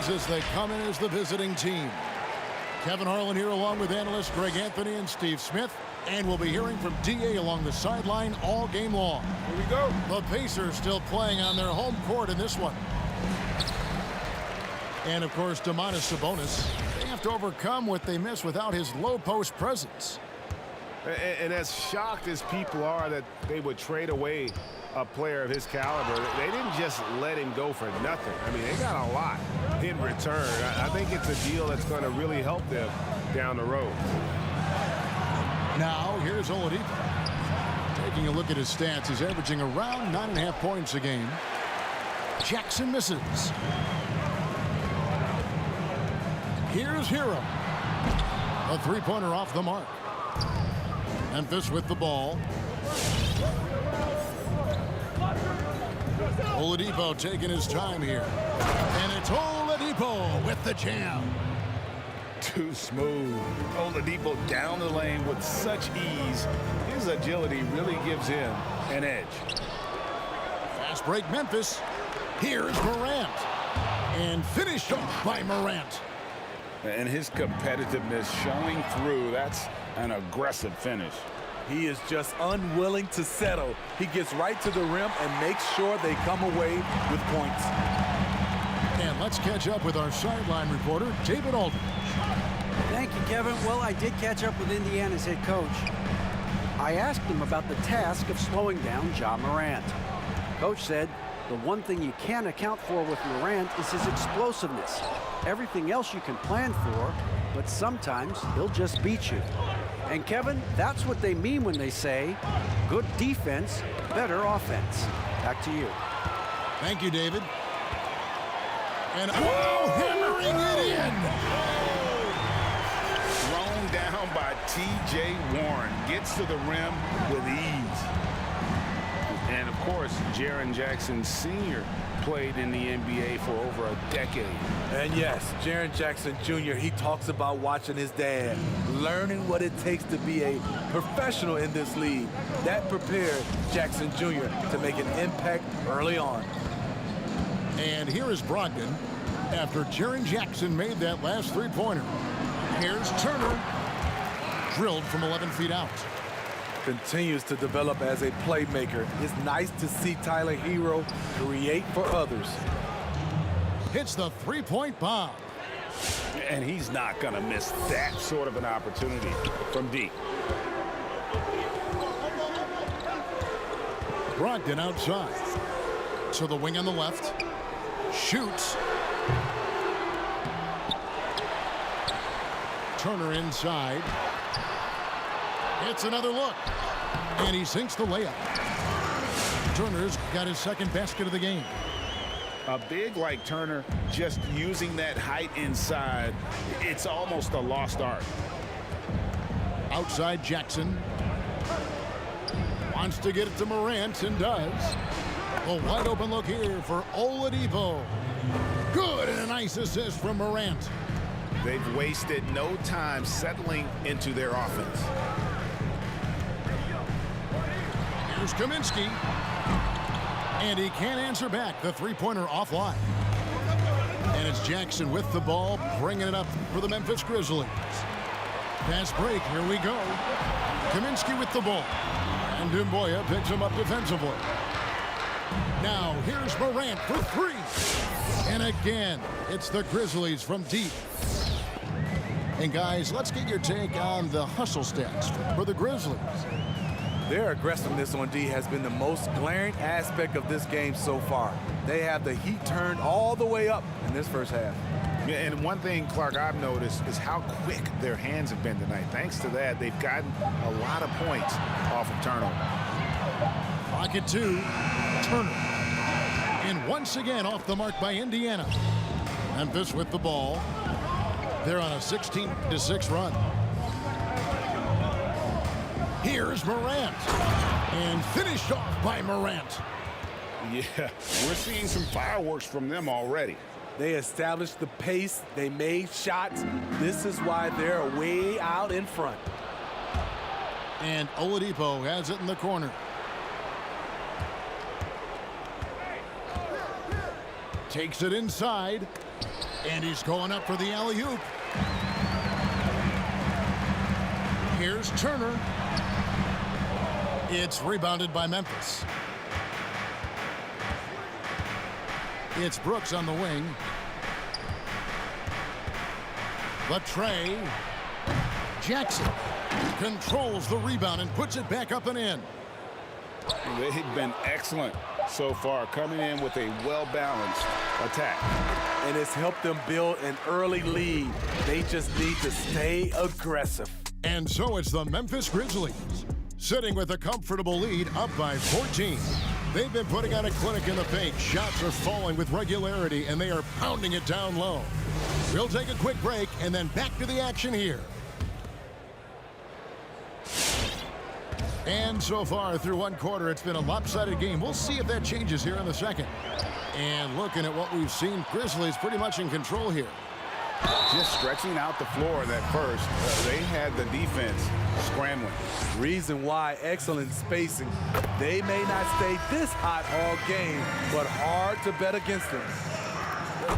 Grizzlies as they come in as the visiting team. Kevin Harlan here along with analysts Greg Anthony and Steve Smith. And we'll be hearing from D.A. along the sideline all game long. Here we go. The Pacers still playing on their home court in this one. And, of course, Domantas Sabonis. They have to overcome what they miss without his low-post presence. And as shocked as people are that they would trade away a player of his caliber, they didn't just let him go for nothing. I mean, they got a lot in return. I think it's a deal that's going to really help them down the road. Now, here's Oladipo. Taking a look at his stats, he's averaging around 9.5 points a game. Jackson misses. Here's Hero. A three-pointer off the mark. Memphis with the ball. Oladipo taking his time here. And it's Oladipo with the jam. Too smooth. Oladipo down the lane with such ease. His agility really gives him an edge. Fast break Memphis. Here's Morant. And finished off by Morant. And his competitiveness showing through. That's an aggressive finish. He is just unwilling to settle. He gets right to the rim and makes sure they come away with points. And let's catch up with our sideline reporter, David Aldridge. Thank you, Kevin. Well, I did catch up with Indiana's head coach. I asked him about the task of slowing down Ja Morant. Coach said the one thing you can't account for with Morant is his explosiveness. Everything else you can plan for, but sometimes he'll just beat you. And Kevin, that's what they mean when they say good defense, better offense. Back to you. Thank you, David. And hammering it in. Thrown down by T.J. Warren. Gets to the rim with ease. And, of course, Jaren Jackson Sr. played in the NBA for over a decade. And yes, Jaren Jackson Jr., he talks about watching his dad, learning what it takes to be a professional in this league. That prepared Jackson Jr. to make an impact early on. And here is Brogdon after Jaren Jackson made that last three-pointer. Here's Turner. Drilled from 11 feet out. Continues to develop as a playmaker. It's nice to see Tyler Hero create for others. Hits the three-point bomb. And he's not going to miss that sort of an opportunity from deep. Brogdon outside. To the wing on the left. Shoots. Turner inside. It's another look. And he sinks the layup. Turner's got his second basket of the game. A big like Turner, just using that height inside, it's almost a lost art. Outside Jackson. Wants to get it to Morant and does. A wide open look here for Oladipo. Good, and a nice assist from Morant. They've wasted no time settling into their offense. Here's Kaminsky. And he can't answer back. The three-pointer offline. And it's Jackson with the ball, bringing it up for the Memphis Grizzlies. Fast break, here we go. Kaminsky with the ball. And Dumboya picks him up defensively. Now, here's Morant for three. And again, it's the Grizzlies from deep. And guys, let's get your take on the hustle stats for the Grizzlies. Their aggressiveness on D has been the most glaring aspect of this game so far. They have the heat turned all the way up in this first half. Yeah, and one thing, Clark, I've noticed is how quick their hands have been tonight. Thanks to that, they've gotten a lot of points off of turnover. Pocket two, Turner. And once again off the mark by Indiana. Memphis with the ball. They're on a 16-6 run. Here's Morant. And finished off by Morant. Yeah, we're seeing some fireworks from them already. They established the pace. They made shots. This is why they're way out in front. And Oladipo has it in the corner. Takes it inside. And he's going up for the alley-oop. Here's Turner. It's rebounded by Memphis. It's Brooks on the wing. Latrey. Jackson controls the rebound and puts it back up and in. They've been excellent so far, coming in with a well-balanced attack. And it's helped them build an early lead. They just need to stay aggressive. And so it's the Memphis Grizzlies, sitting with a comfortable lead, up by 14. They've been putting on a clinic in the paint. Shots are falling with regularity, and they are pounding it down low. We'll take a quick break, and then back to the action here. And so far, through one quarter, it's been a lopsided game. We'll see if that changes here in the second. And looking at what we've seen, Grizzlies pretty much in control here. Just stretching out the floor in that first. They had the defense scrambling. Reason why, excellent spacing. They may not stay this hot all game, but hard to bet against them.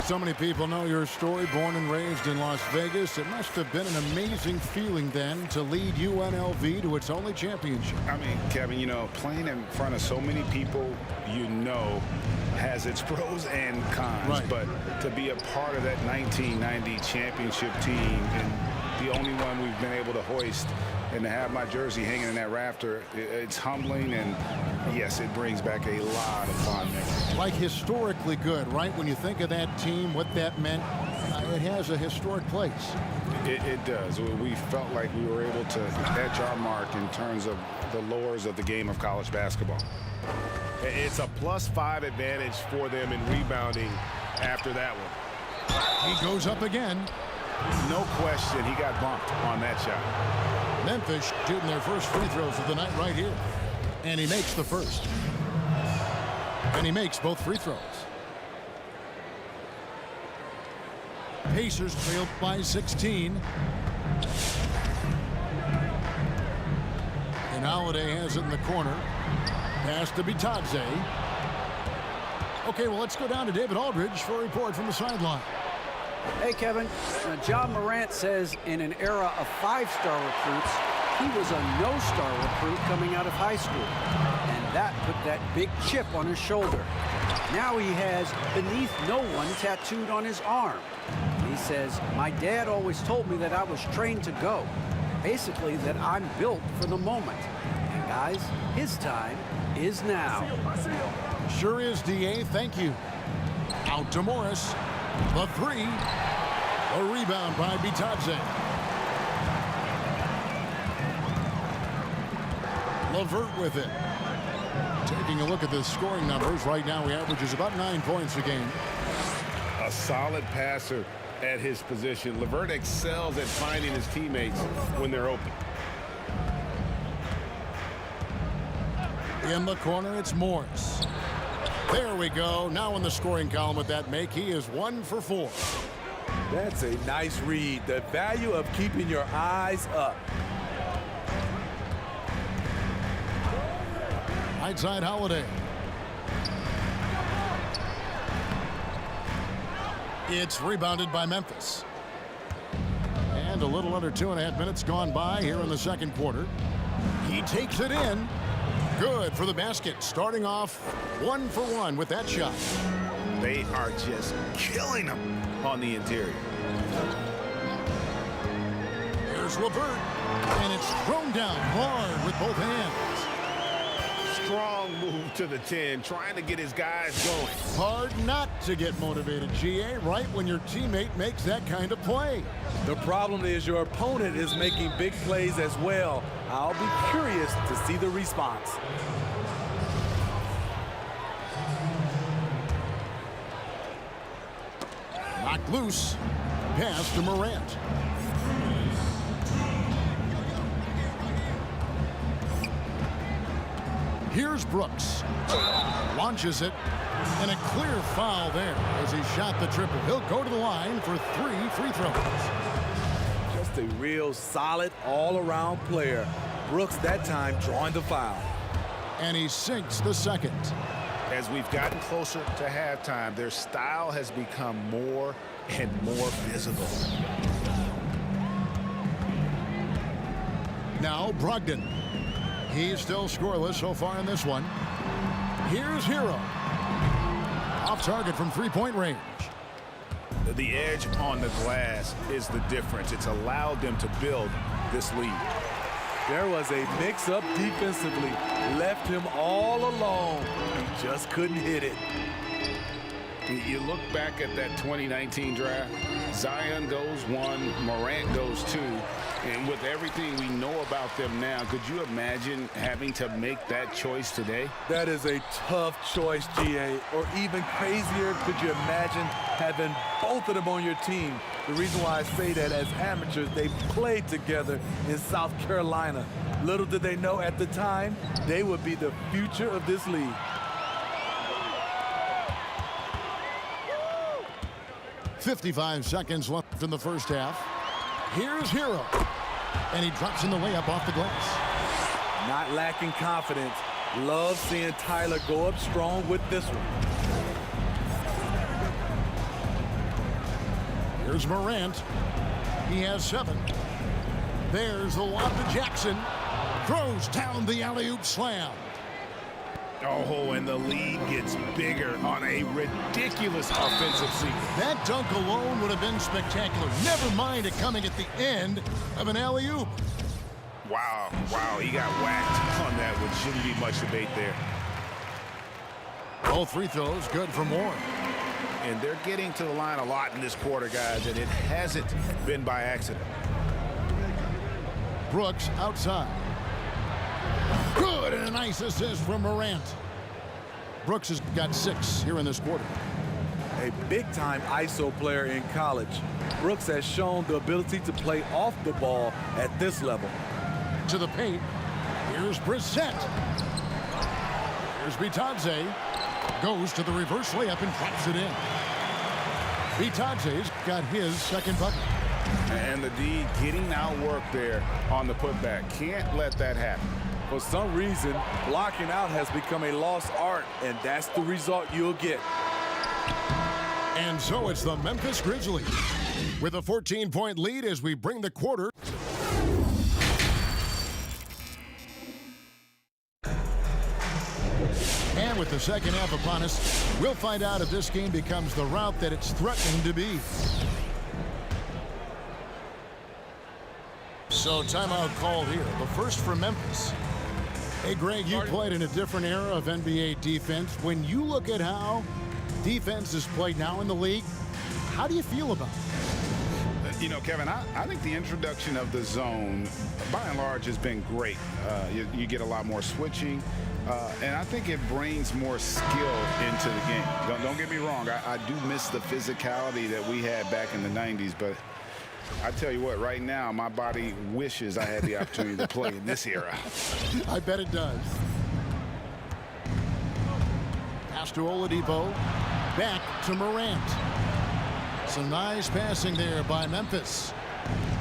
So many people know your story, born and raised in Las Vegas. It must have been an amazing feeling then to lead UNLV to its only championship. I mean, Kevin, you know, playing in front of so many people, you know, has its pros and cons. Right. But to be a part of that 1990 championship team and the only one we've been able to hoist and to have my jersey hanging in that rafter, it's humbling, and yes, it brings back a lot of fond memories. Like historically good, right? When you think of that team, what that meant, it has a historic place. It does. We felt like we were able to etch our mark in terms of the lures of the game of college basketball. It's a +5 advantage for them in rebounding after that one. He goes up again. No question he got bumped on that shot. Memphis shooting their first free throws of the night right here. And he makes the first. And he makes both free throws. Pacers trail by 16. And Holiday has it in the corner. Pass to Bitadze. Okay, well, let's go down to David Aldridge for a report from the sideline. Hey, Kevin. Ja Morant says in an era of five-star recruits, he was a no-star recruit coming out of high school. And that put that big chip on his shoulder. Now he has beneath no one tattooed on his arm. He says, my dad always told me that I was trained to go. Basically, that I'm built for the moment. And guys, his time is now. Sure is, D.A. Thank you. Out to Morris. The three. A rebound by Bitadze. LeVert with it. Taking a look at the scoring numbers. Right now, he averages about 9 points a game. A solid passer at his position. LeVert excels at finding his teammates when they're open. In the corner, it's Morris. There we go. Now in the scoring column with that make, he is 1 for 4. That's a nice read. The value of keeping your eyes up. Right side, Holiday. It's rebounded by Memphis. And a little under 2.5 minutes gone by here in the second quarter. He takes it in. Good for the basket. Starting off 1 for 1 with that shot. They are just killing them on the interior. Here's LeVert. And it's thrown down hard with both hands. Strong move to the 10, trying to get his guys going. Hard not to get motivated, GA, right when your teammate makes that kind of play. The problem is your opponent is making big plays as well. I'll be curious to see the response. Knocked loose. Pass to Morant. Here's Brooks. Launches it. And a clear foul there as he shot the triple. He'll go to the line for 3 free throws. Just a real solid all-around player. Brooks that time drawing the foul. And he sinks the second. As we've gotten closer to halftime, their style has become more and more visible. Now Brogdon. He's still scoreless so far in this one. Here's Hero. Off target from three-point range. The edge on the glass is the difference. It's allowed them to build this lead. There was a mix-up defensively. Left him all alone. He just couldn't hit it. You look back at that 2019 draft, Zion goes 1, Morant goes 2, and with everything we know about them now, could you imagine having to make that choice today? That is a tough choice, GA. Or even crazier, could you imagine having both of them on your team? The reason why I say that, as amateurs, they played together in South Carolina. Little did they know at the time, they would be the future of this league. 55 seconds left in the first half. Here's Hero. And he drops in the layup off the glass. Not lacking confidence. Love seeing Tyler go up strong with this one. Here's Morant. He has 7. There's the lob to Jackson. Throws down the alley-oop slam. Oh, and the lead gets bigger on a ridiculous offensive season. That dunk alone would have been spectacular. Never mind it coming at the end of an alley-oop. Wow, he got whacked on that, which shouldn't be much debate there. Both free throws good for Moore. And they're getting to the line a lot in this quarter, guys, and it hasn't been by accident. Brooks outside. Good, and a nice assist from Morant. Brooks has got 6 here in this quarter. A big-time ISO player in college. Brooks has shown the ability to play off the ball at this level. To the paint. Here's Brissett. Here's Bitadze. Goes to the reverse layup and drops it in. Bitadze's got his second bucket. And the D getting outworked there on the putback. Can't let that happen. For some reason, blocking out has become a lost art, and that's the result you'll get. And so it's the Memphis Grizzlies with a 14-point lead as we bring the quarter. And with the second half upon us, we'll find out if this game becomes the route that it's threatening to be. So timeout called here, the first for Memphis. Hey, Greg, you played in a different era of NBA defense. When you look at how defense is played now in the league, how do you feel about it? You know, Kevin, I think the introduction of the zone, by and large, has been great. You get a lot more switching, and I think it brings more skill into the game. Don't get me wrong, I do miss the physicality that we had back in the 90s, but I tell you what, right now, my body wishes I had the opportunity to play in this era. I bet it does. Pass to Oladipo. Back to Morant. Some nice passing there by Memphis.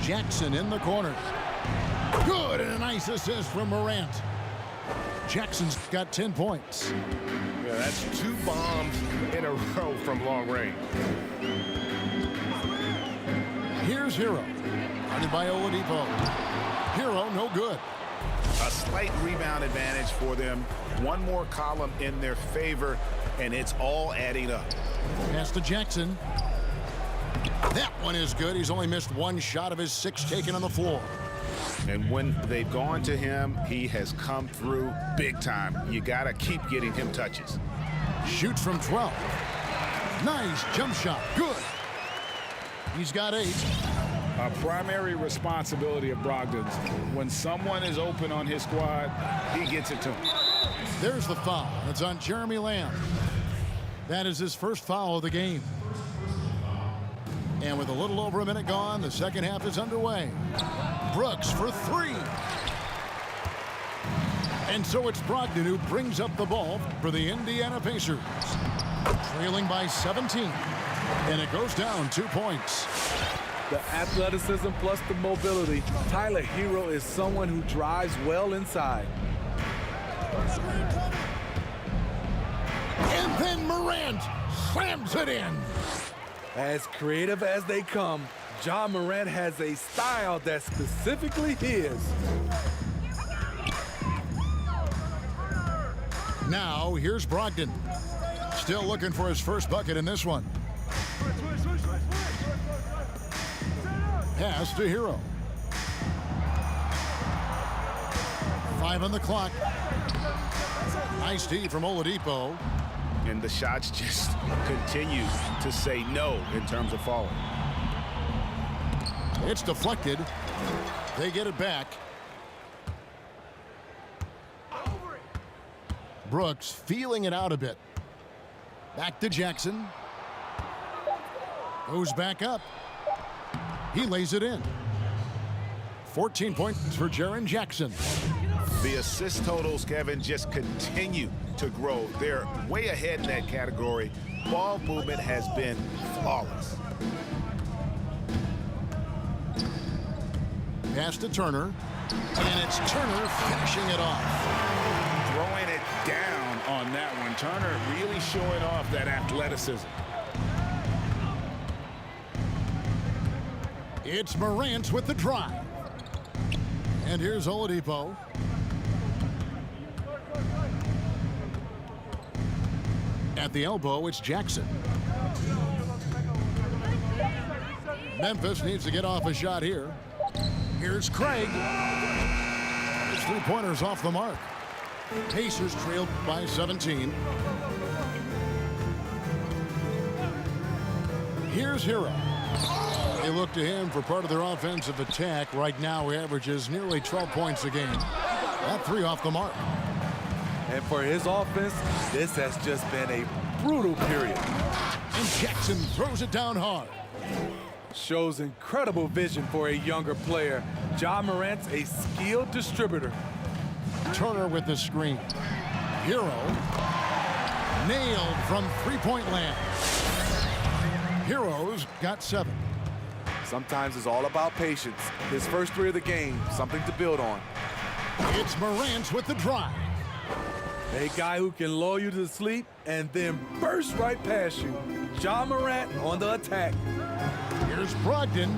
Jackson in the corner. Good, and a nice assist from Morant. Jackson's got 10 points. Yeah, that's 2 bombs in a row from long range. Here's Hero. Guarded by Oladipo. Hero, no good. A slight rebound advantage for them. One more column in their favor, and it's all adding up. Pass to Jackson. That one is good. He's only missed 1 shot of his 6 taken on the floor. And when they've gone to him, he has come through big time. You got to keep getting him touches. Shoots from 12. Nice jump shot. Good. He's got 8. A primary responsibility of Brogdon's. When someone is open on his squad, he gets it to him. There's the foul. It's on Jeremy Lamb. That is his first foul of the game. And with a little over a minute gone, the second half is underway. Brooks for 3. And so it's Brogdon who brings up the ball for the Indiana Pacers. Trailing by 17. And it goes down 2 points. The athleticism plus the mobility. Tyler Hero is someone who drives well inside. Then Morant slams it in. As creative as they come, Ja Morant has a style that's specifically his. Now, here's Brogdon. Still looking for his first bucket in this one. Pass to Hero. 5 on the clock. Nice D from Oladipo. And the shots just continue to say no in terms of falling. It's deflected. They get it back. Brooks feeling it out a bit. Back to Jackson. Goes back up. He lays it in. 14 points for Jaren Jackson. The assist totals, Kevin, just continue to grow. They're way ahead in that category. Ball movement has been flawless. Pass to Turner. And it's Turner finishing it off. Throwing it down on that one. Turner really showing off that athleticism. It's Morant with the drive. And here's Oladipo. At the elbow, it's Jackson. Memphis needs to get off a shot here. Here's Craig. His three-pointer's off the mark. Pacers trailed by 17. Here's Hero. They look to him for part of their offensive attack. Right now, he averages nearly 12 points a game. That three off the mark. And for his offense, this has just been a brutal period. And Jackson throws it down hard. Shows incredible vision for a younger player. Ja Morant's a skilled distributor. Turner with the screen. Hero nailed from three-point land. Hero's got 7. Sometimes it's all about patience. His first three of the game, something to build on. It's Morant with the drive. A guy who can lull you to sleep and then burst right past you. Ja Morant on the attack. Here's Brogdon,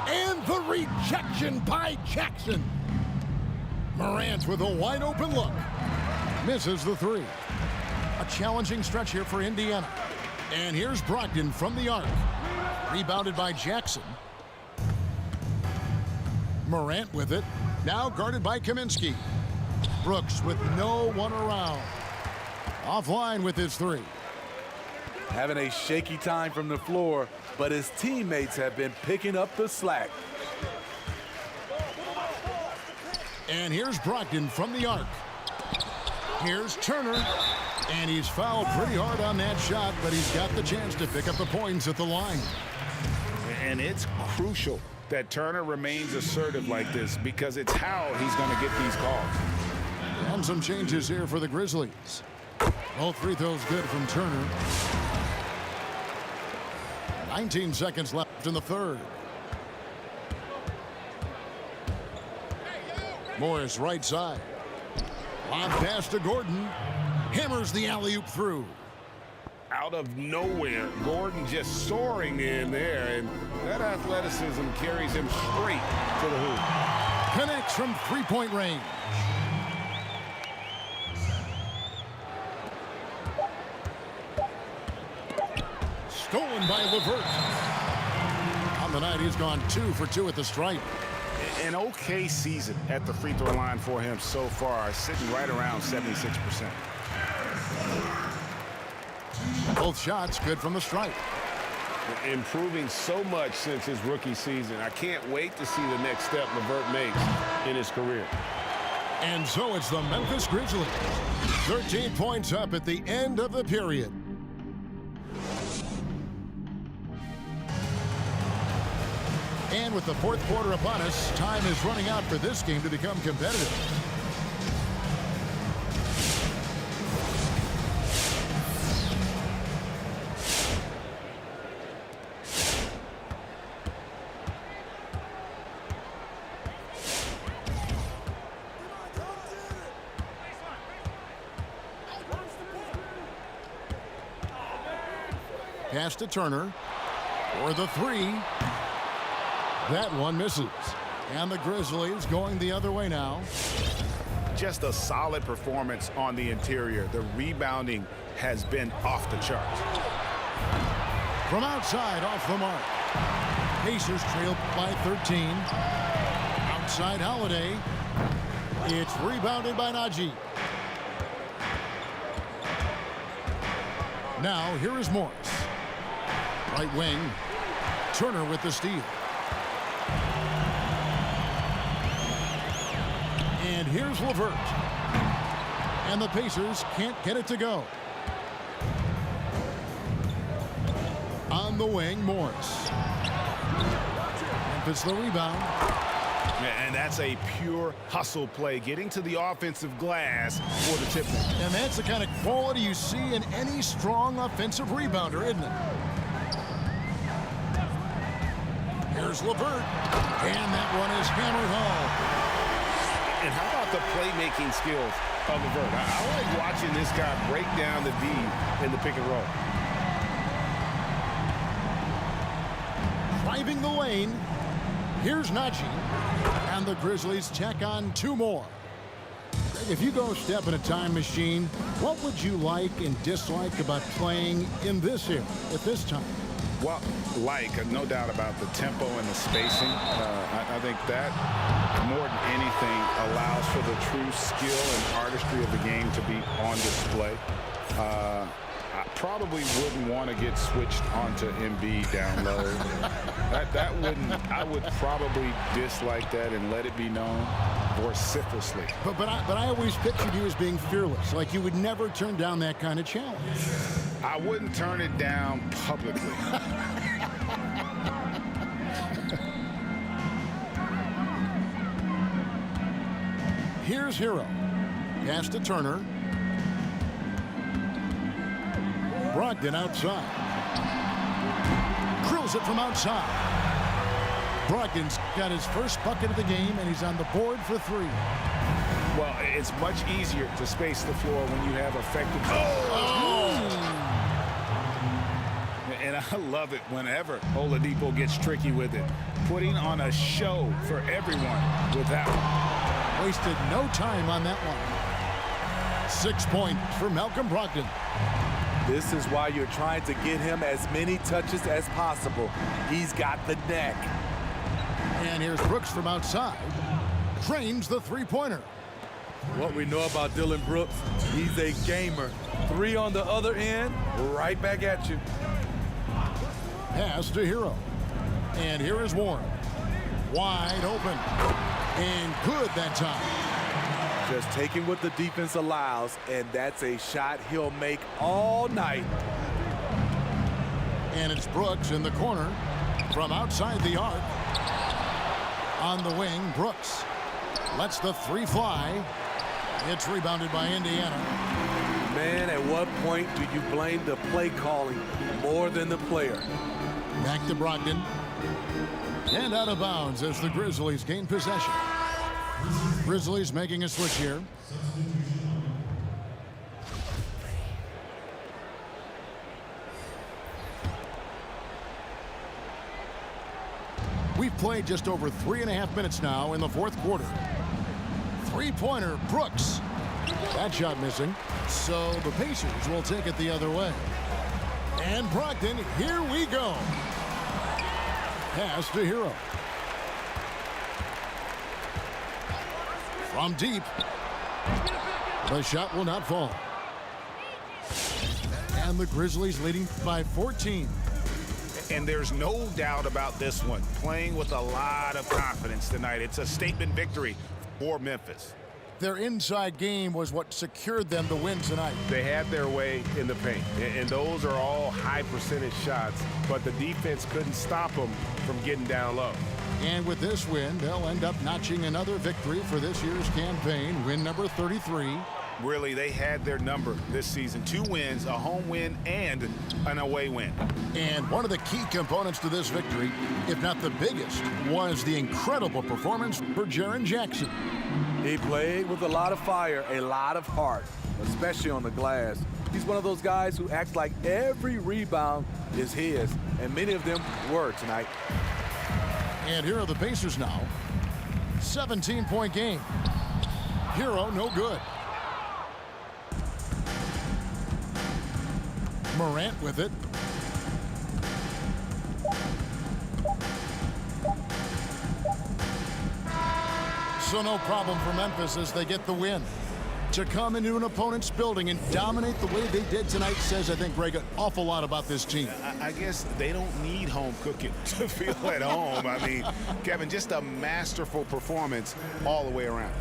and the rejection by Jackson. Morant with a wide open look. Misses the three. A challenging stretch here for Indiana. And here's Brogdon from the arc. Rebounded by Jackson. Morant with it. Now guarded by Kaminsky. Brooks with no one around. Offline with his three. Having a shaky time from the floor, but his teammates have been picking up the slack. And here's Brogdon from the arc. Here's Turner. And he's fouled pretty hard on that shot, but he's got the chance to pick up the points at the line. And it's crucial that Turner remains assertive like this because it's how he's going to get these calls. And some changes here for the Grizzlies. All free throws good from Turner. 19 seconds left in the third. Morris right side. Lob pass to Gordon. Hammers the alley-oop through. Out of nowhere, Gordon just soaring in there, and that athleticism carries him straight to the hoop. Connects from three-point range. Stolen by LeVert. On the night, he's gone 2 for 2 at the stripe. An okay season at the free throw line for him so far, sitting right around 76%. Both shots good from the stripe. Improving so much since his rookie season. I can't wait to see the next step LeVert makes in his career. And so it's the Memphis Grizzlies. 13 points up at the end of the period. And with the fourth quarter upon us, time is running out for this game to become competitive. Pass to Turner for the three. That one misses. And the Grizzlies going the other way now. Just a solid performance on the interior. The rebounding has been off the charts. From outside, off the mark. Pacers trail by 13. Outside Holiday. It's rebounded by Najee. Now here is Morris. Right wing. Turner with the steal. And here's LeVert. And the Pacers can't get it to go. On the wing, Morris. Memphis the rebound. And that's a pure hustle play, getting to the offensive glass for the tip. And that's the kind of quality you see in any strong offensive rebounder, isn't it? Here's LeVert. And that one is hammered home. And how about the playmaking skills of LeVert? I like watching this guy break down the D in the pick and roll. Driving the lane. Here's Najee. And the Grizzlies check on two more. If you go step in a time machine, what would you like and dislike about playing in this era at this time? Well, no doubt about the tempo and the spacing. I think that, more than anything, allows for the true skill and artistry of the game to be on display. I probably wouldn't want to get switched onto MB down low. I would probably dislike that and let it be known vociferously. But I always pictured you as being fearless, like you would never turn down that kind of challenge. I wouldn't turn it down publicly. Here's Hero. Pass to Turner. Brogdon outside. Drills it from outside. Brogdon's got his first bucket of the game, and he's on the board for three. Well, it's much easier to space the floor when you have effective... And I love it whenever Oladipo gets tricky with it. Putting on a show for everyone with that one. Wasted no time on that one. 6 points for Malcolm Brogdon. This is why you're trying to get him as many touches as possible. He's got the neck. And here's Brooks from outside. Drains the three-pointer. What we know about Dylan Brooks, he's a gamer. Three on the other end, right back at you. Pass to Hero. And here is Warren. Wide open. And good that time. Just taking what the defense allows, and that's a shot he'll make all night. And it's Brooks in the corner from outside the arc. On the wing, Brooks lets the three fly. It's rebounded by Indiana. Man, at what point do you blame the play calling more than the player? Back to Brogdon. And out of bounds as the Grizzlies gain possession. Grizzlies making a switch here. We've played just over 3.5 minutes now in the fourth quarter. Three-pointer, Brooks. That shot missing. So the Pacers will take it the other way. And Brogdon, here we go. Pass to Hero. From deep. The shot will not fall. And the Grizzlies leading by 14. And there's no doubt about this one. Playing with a lot of confidence tonight. It's a statement victory for Memphis. Their inside game was what secured them the win tonight. They had their way in the paint, and those are all high percentage shots, but the defense couldn't stop them from getting down low. And with this win, they'll end up notching another victory for this year's campaign, win number 33. Really, they had their number this season. 2 wins, a home win, and an away win. And one of the key components to this victory, if not the biggest, was the incredible performance for Jaren Jackson. He played with a lot of fire, a lot of heart, especially on the glass. He's one of those guys who acts like every rebound is his, and many of them were tonight. And here are the Pacers now. 17-point game. Hero, no good. Morant with it. So no problem for Memphis as they get the win. To come into an opponent's building and dominate the way they did tonight says, I think, Greg, an awful lot about this team. I guess they don't need home cooking to feel at home. I mean, Kevin, just a masterful performance all the way around.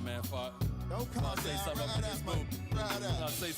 Man, fuck. I'll say something up in this booth. I'll say